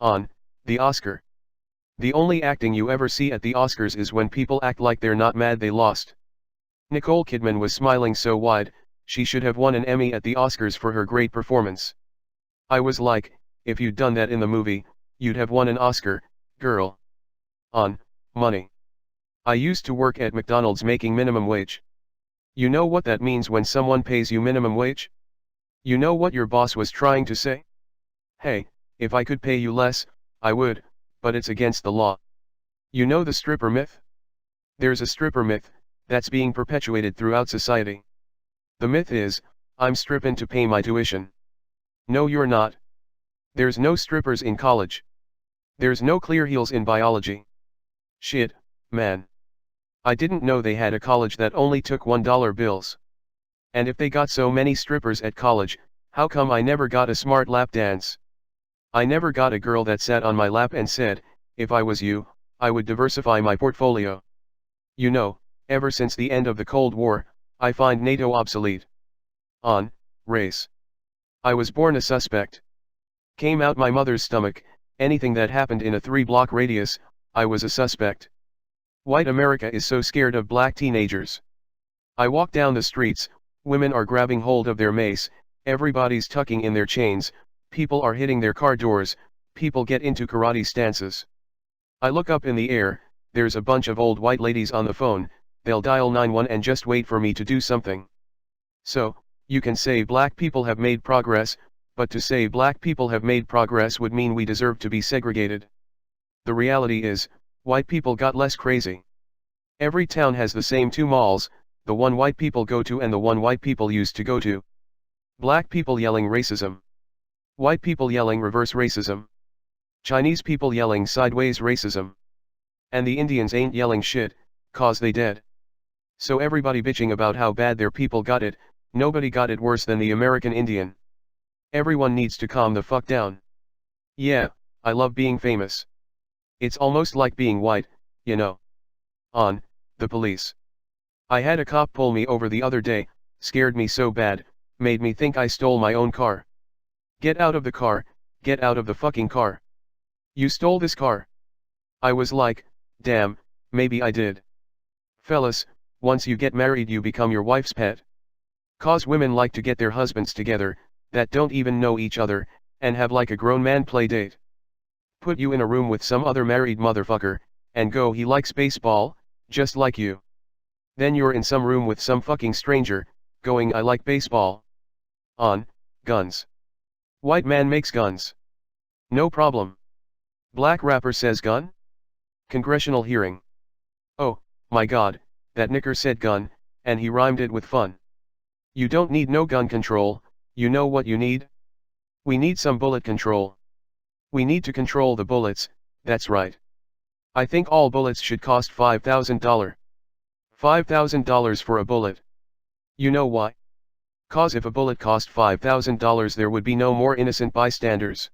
On the Oscar. The only acting you ever see at the Oscars is when people act like they're not mad they lost. Nicole Kidman was smiling so wide, she should have won an Emmy at the Oscars for her great performance. I was like, if you'd done that in the movie, you'd have won an Oscar, girl. On money. I used to work at McDonald's making minimum wage. You know what that means when someone pays you minimum wage? You know what your boss was trying to say? Hey, if I could pay you less, I would, but it's against the law. You know the stripper myth? There's a stripper myth that's being perpetuated throughout society. The myth is, I'm stripping to pay my tuition. No, you're not. There's no strippers in college. There's no clear heels in biology. Shit, man. I didn't know they had a college that only took $1 bills. And if they got so many strippers at college, how come I never got a smart lap dance? I never got a girl that sat on my lap and said, if I was you, I would diversify my portfolio. You know, ever since the end of the Cold War, I find NATO obsolete. On race. I was born a suspect. Came out my mother's stomach, anything that happened in a 3-block radius, I was a suspect. White America is so scared of black teenagers. I walk down the streets, women are grabbing hold of their mace, everybody's tucking in their chains, people are hitting their car doors, people get into karate stances. I look up in the air, there's a bunch of old white ladies on the phone, they'll dial 911 and just wait for me to do something. So, you can say black people have made progress, but to say black people have made progress would mean we deserve to be segregated. The reality is, white people got less crazy. Every town has the same 2 malls, the one white people go to and the one white people used to go to. Black people yelling racism. White people yelling reverse racism. Chinese people yelling sideways racism. And the Indians ain't yelling shit, cause they dead. So everybody bitching about how bad their people got it, nobody got it worse than the American Indian. Everyone needs to calm the fuck down. Yeah, I love being famous. It's almost like being white, you know. On the police. I had a cop pull me over the other day, scared me so bad, made me think I stole my own car. Get out of the car, get out of the fucking car. You stole this car. I was like, damn, maybe I did. Fellas, once you get married you become your wife's pet. Cause women like to get their husbands together, that don't even know each other, and have like a grown man play date. Put you in a room with some other married motherfucker, and go he likes baseball, just like you. Then you're in some room with some fucking stranger, going I like baseball. On guns. White man makes guns. No problem. Black rapper says gun? Congressional hearing. Oh, my god, that nicker said gun, and he rhymed it with fun. You don't need no gun control, you know what you need? We need some bullet control. We need to control the bullets, that's right. I think all bullets should cost $5,000. $5,000 for a bullet. You know why? Cause if a bullet cost $5,000 there would be no more innocent bystanders.